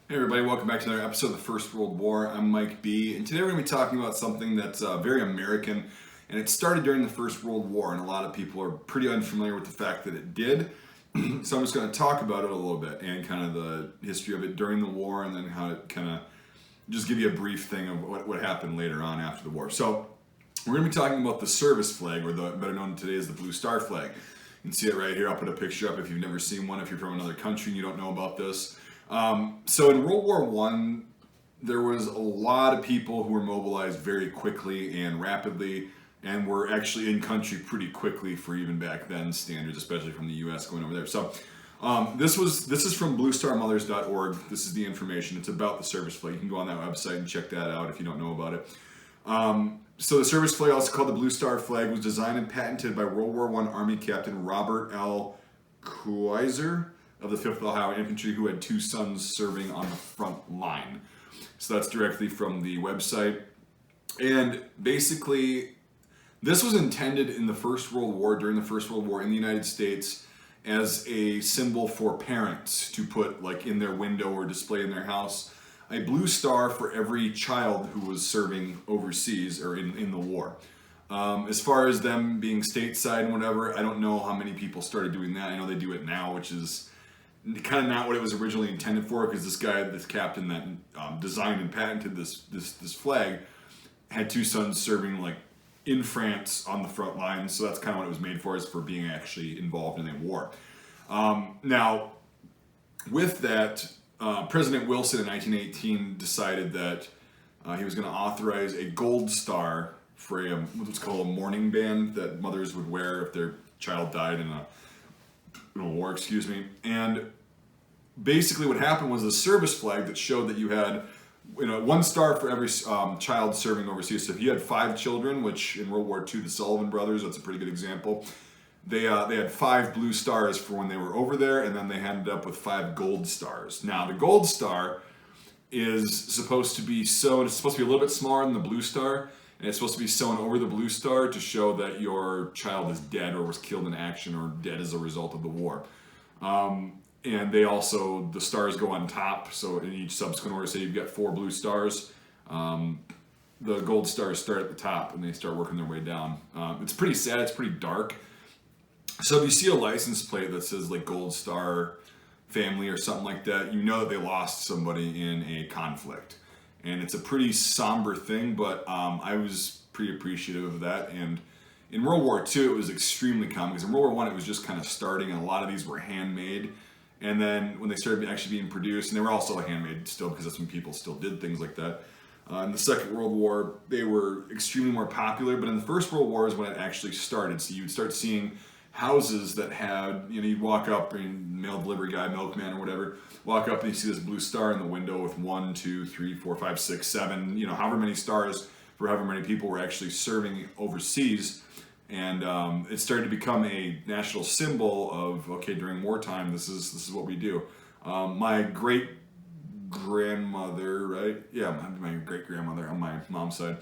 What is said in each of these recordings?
Hey everybody, welcome back to another episode of the First World War. I'm Mike B, and today we're going to be talking about something that's very American, and it started during the First World War, and a lot of people are pretty unfamiliar with the fact that it did. So I'm just going to talk about it a little bit, and kind of the history of it during the war, and then how it kind of just give you a brief thing of what happened later on after the war. So we're going to be talking about the service flag, or the better known today as the Blue Star flag. You can see it right here. I'll put a picture up if you've never seen one, if you're from another country and you don't know about this. So in World War I, there was a lot of people who were mobilized very quickly and rapidly, and were actually in country pretty quickly for even back then standards, especially from the U.S. going over there. So this is from bluestarmothers.org. This is the information. It's about the service flag. You can go on that website and check that out if you don't know about it. So the service flag, also called the Blue Star flag, was designed and patented by World War I Army Captain Robert L. Kuiser of the 5th Ohio Infantry, who had two sons serving on the front line. So that's directly from the website. And basically, this was intended in the First World War, during the First World War in the United States, as a symbol for parents to put like in their window or display in their house, a blue star for every child who was serving overseas or in the war. As far as them being stateside and whatever, I don't know how many people started doing that. I know they do it now, which is kind of not what it was originally intended for, because this captain that designed and patented this flag had two sons serving like in France on the front lines. So that's kind of what it was made for, is for being actually involved in a war. Now, with that, President Wilson in 1918 decided that he was going to authorize a gold star for what's called a mourning band that mothers would wear if their child died in a war, and basically what happened was a service flag that showed that you had one star for every child serving overseas. So if you had 5 children, which in World War II, the Sullivan brothers, that's a pretty good example, they had 5 blue stars for when they were over there, and then they ended up with 5 gold stars. Now the gold star is supposed to be sewn, it's supposed to be a little bit smaller than the blue star, and it's supposed to be sewn over the blue star to show that your child is dead or was killed in action or dead as a result of the war. And they also, the stars go on top, so in each subsequent order, say you've got 4 blue stars, the gold stars start at the top and they start working their way down. It's pretty sad, it's pretty dark. So if you see a license plate that says like Gold Star Family or something like that, you know that they lost somebody in a conflict. And it's a pretty somber thing, but I was pretty appreciative of that. And in World War II, it was extremely common, because in World War I, it was just kind of starting, and a lot of these were handmade. And then when they started actually being produced, and they were also handmade still, because that's when people still did things like that. In the Second World War, they were extremely more popular, but in the First World War is when it actually started. So you'd start seeing houses that had, you'd walk up, and mail delivery guy, milkman or whatever, walk up and you see this blue star in the window with 1, 2, 3, 4, 5, 6, 7, however many stars for however many people were actually serving overseas. And it started to become a national symbol of, okay, during wartime, this is what we do. My great grandmother, right? Yeah, my great grandmother on my mom's side.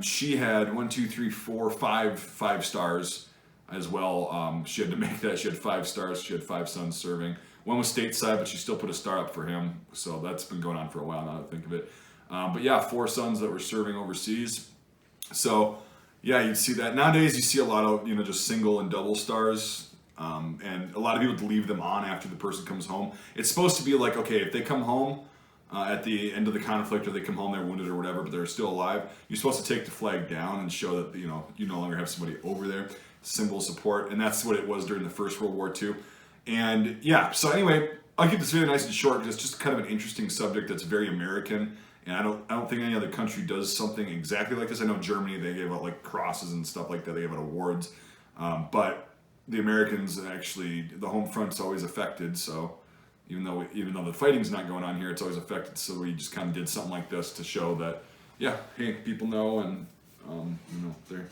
She had 1, 2, 3, 4, 5 stars as well. She had to make that. She had 5 stars. She had 5 sons serving. One was stateside, but she still put a star up for him. So that's been going on for a while now that I think of it. But yeah, 4 sons that were serving overseas. So yeah, you'd see that. Nowadays, you see a lot of, just single and double stars. And a lot of people leave them on after the person comes home. It's supposed to be like, okay, if they come home at the end of the conflict, or they come home, they're wounded or whatever, but they're still alive, you're supposed to take the flag down and show that, you no longer have somebody over there. Symbol of support. And that's what it was during the First World War too. And yeah, so anyway, I'll keep this video nice and short, because it's just kind of an interesting subject that's very American. And I don't think any other country does something exactly like this. I know Germany, they gave out like crosses and stuff like that. They gave out awards. But the Americans, actually, the Homefront's always affected. So even though the fighting's not going on here, it's always affected. So we just kind of did something like this to show that, yeah, hey, people know, and they're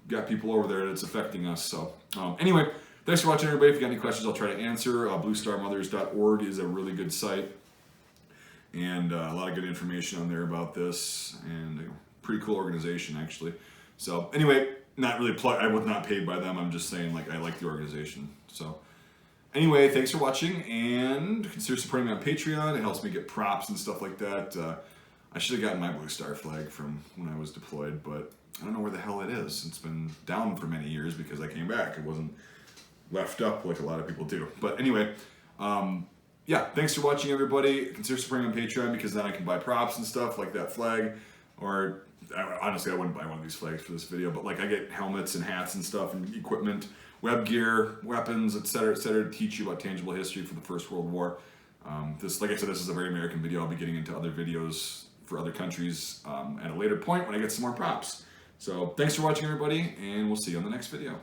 got people over there that's affecting us. So anyway, thanks for watching, everybody. If you got any questions, I'll try to answer. bluestarmothers.org is a really good site, and a lot of good information on there about this, and a pretty cool organization, actually. So anyway, not really I was not paid by them. I'm just saying, like, I like the organization. So Anyway, thanks for watching, and consider supporting me on Patreon. It helps me get props and stuff like that. I should have gotten my blue star flag from when I was deployed, but I don't know where the hell it is. It's been down for many years because I came back. It wasn't left up like a lot of people do. But anyway, yeah, thanks for watching, everybody. Consider supporting me on Patreon because then I can buy props and stuff like that flag. Or honestly, I wouldn't buy one of these flags for this video, but like I get helmets and hats and stuff and equipment, web gear, weapons, etc., to teach you about tangible history for the First World War. This, like I said, this is a very American video. I'll be getting into other videos for other countries at a later point when I get some more props. So thanks for watching, everybody, and we'll see you on the next video.